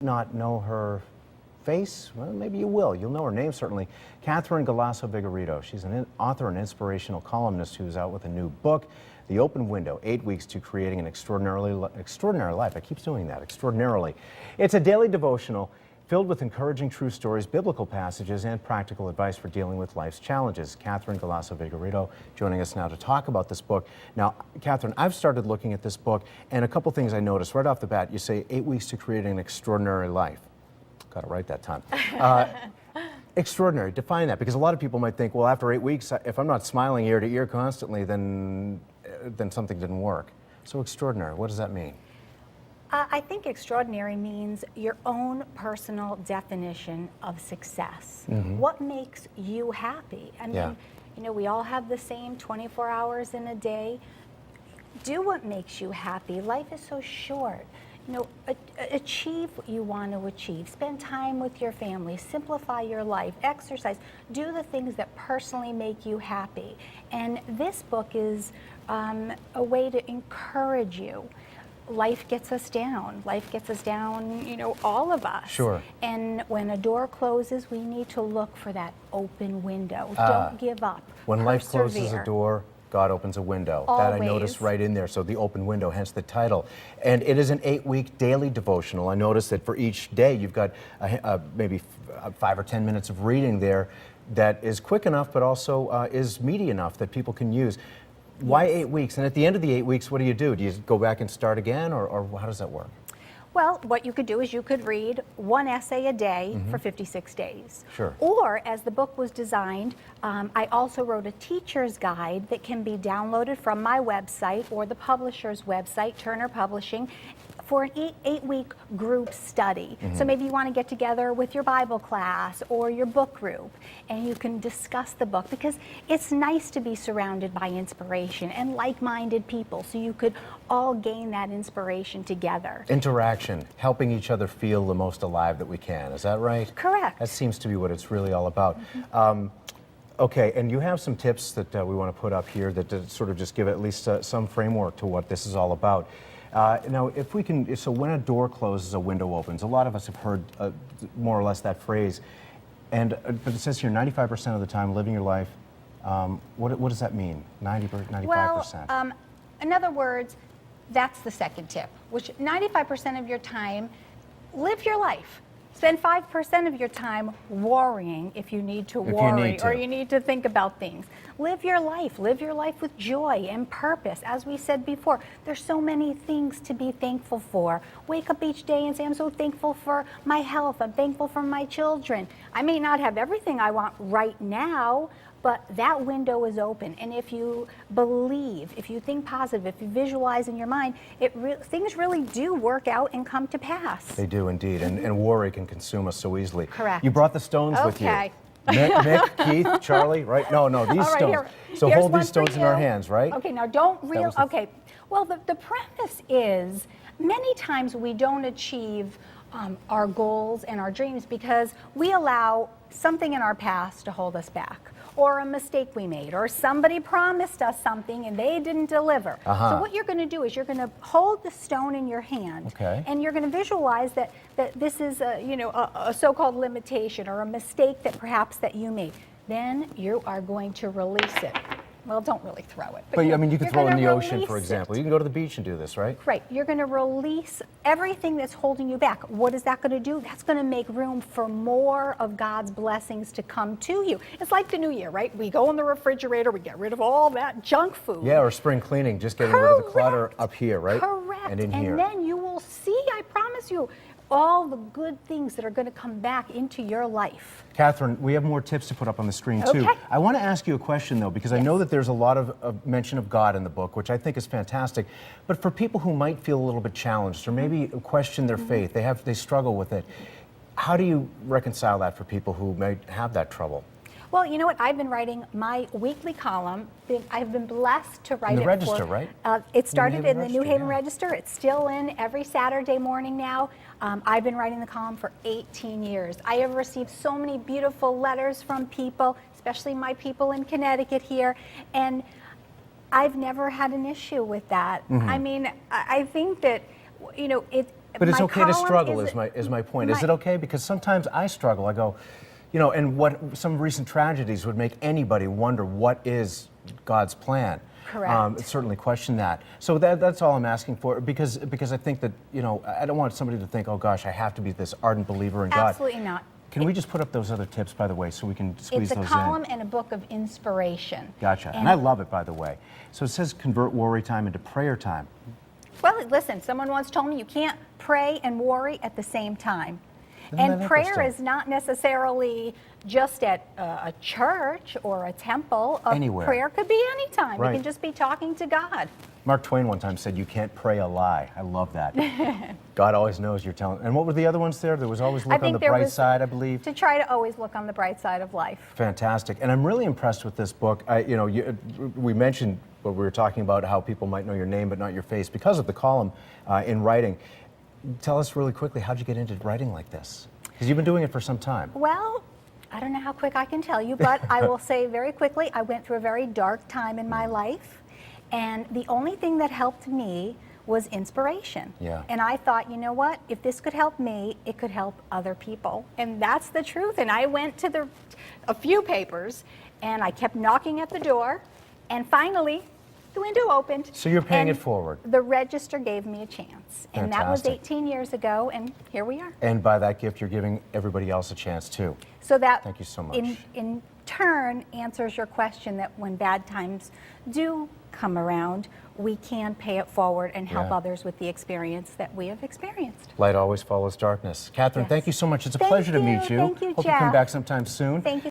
Not know her face? Well, maybe you will. You'll know her name, certainly. Catherine Galasso-Vigorito. She's an author and inspirational columnist who's out with a new book, The Open Window, 8 Weeks to Creating an Extraordinary Life. I keep doing that, extraordinarily. It's a daily devotional filled with encouraging true stories, biblical passages, and practical advice for dealing with life's challenges. Catherine Galasso-Vigorito joining us now to talk about this book. Now, Catherine, I've started looking at this book, and a couple things I noticed right off the bat. You say 8 weeks to creating an extraordinary life. Got it right that time. Extraordinary, define that, because a lot of people might think, well, after 8 weeks, if I'm not smiling ear to ear constantly, then something didn't work. So extraordinary, what does that mean? I think extraordinary means your own personal definition of success. Mm-hmm. What makes you happy? I mean, you know, we all have the same 24 hours in a day. Do what makes you happy. Life is so short. You know, achieve what you want to achieve. Spend time with your family. Simplify your life. Exercise. Do the things that personally make you happy. And this book is a way to encourage you. Life gets us down. Life gets us down, you know, all of us. Sure. And when a door closes, we need to look for that open window. Don't give up. When life Persevere. closes a door, God opens a window. Always. That I noticed right in there, so the open window, hence the title. And it is an 8-week daily devotional. I noticed that for each day you've got maybe 5 or 10 minutes of reading there that is quick enough, but also is meaty enough that people can use. Why 8 weeks? And at the end of the 8 weeks, what do? Do you go back and start again, or how does that work? Well, what you could do is you could read one essay a day for 56 days. Sure. Or, as the book was designed, I also wrote a teacher's guide that can be downloaded from my website or the publisher's website, Turner Publishing, for an 8-week group study. So maybe you want to get together with your Bible class or your book group, and you can discuss the book, because it's nice to be surrounded by inspiration and like-minded people, so you could all gain that inspiration together. Interaction, helping each other feel the most alive that we can. Is that right? Correct. That seems to be what it's really all about. Okay, and you have some tips that we want to put up here that sort of just give at least some framework to what this is all about. Now, if we can, so when a door closes, a window opens. A lot of us have heard more or less that phrase. And but it says here, 95% of the time living your life. What does that mean? 95%? Well, in other words, that's the second tip, which 95% of your time, live your life. Spend 5% of your time worrying if you need to worry or you need to think about things. Live your life with joy and purpose. As we said before, there's so many things to be thankful for. Wake up each day and say, I'm so thankful for my health, I'm thankful for my children. I may not have everything I want right now, but that window is open. And if you believe, if you think positive, if you visualize in your mind, things really do work out and come to pass. They do indeed, and worry can consume us so easily. Correct. You brought the stones with you. Okay. Mick, Keith, Charlie, right? No, these All right, stones. So here's hold these stones in our hands, right? Okay, now don't okay. Well, the premise is many times we don't achieve our goals and our dreams because we allow something in our past to hold us back, or a mistake we made, or somebody promised us something and they didn't deliver. So what you're going to do is you're going to hold the stone in your hand, and you're going to visualize that this is a so-called limitation or a mistake that perhaps that you made. Then you are going to release it. Well, don't really throw it. But I mean, you could throw it in the ocean, for example. You can go to the beach and do this, right? Right. You're going to release everything that's holding you back. What is that going to do? That's going to make room for more of God's blessings to come to you. It's like the new year, right? We go in the refrigerator, we get rid of all that junk food. Yeah, or spring cleaning, just getting rid of the clutter up here, right? Correct. And in here. And then you will see, I promise you, all the good things that are going to come back into your life. Catherine, we have more tips to put up on the screen too. Okay. I want to ask you a question though, because I know that there's a lot of mention of God in the book, which I think is fantastic. But for people who might feel a little bit challenged or maybe question their faith, they struggle with it. How do you reconcile that for people who may have that trouble? Well, you know what? I've been writing my weekly column. I've been blessed to write in the it Register, right? It started in the New Haven yeah. Register. It's still in every Saturday morning now. I've been writing the column for 18 years. I have received so many beautiful letters from people, especially my people in Connecticut here, and I've never had an issue with that. I mean, I think that, you know, But it's My okay to column struggle is my point. Is it okay? Because sometimes I struggle. I go, you know, and what some recent tragedies would make anybody wonder what is God's plan. Correct. Certainly question that. So that's all I'm asking for, because I think that, you know, I don't want somebody to think, oh gosh, I have to be this ardent believer in God. Absolutely not. Can we just put up those other tips, by the way, so we can squeeze It's a those column in? and a book of inspiration. Gotcha. And I love it, by the way. So it says convert worry time into prayer time. Well, listen, someone once told me you can't pray and worry at the same time. Isn't And that prayer interesting? is not necessarily just at a church or a temple. Anywhere. Prayer could be anytime. Right. You can just be talking to God. Mark Twain one time said, you can't pray a lie. I love that. God always knows you're telling. And what were the other ones there? There was always look on the bright side, I believe. To try to always look on the bright side of life. Fantastic. And I'm really impressed with this book. You know, we mentioned when we were talking about how people might know your name but not your face because of the column in writing. Tell us really quickly, how'd you get into writing like this? Because you've been doing it for some time. Well, I don't know how quick I can tell you, but I will say very quickly, I went through a very dark time in my life. And the only thing that helped me was inspiration. Yeah. And I thought, you know what? If this could help me, it could help other people. And that's the truth. And I went to a few papers, and I kept knocking at the door, and finally, the window opened. So you're paying and it forward. The Register gave me a chance. And that was Fantastic. 18 years ago, and here we are. And by that gift, you're giving everybody else a chance too. So that, Thank you so much. in turn, answers your question that when bad times do come around, we can pay it forward and help Yeah. others with the experience that we have experienced. Light always follows darkness. Catherine, Yes. thank you so much. It's a Thank pleasure to meet you. you. Thank you, Hope you come Jeff. back sometime soon. Thank you.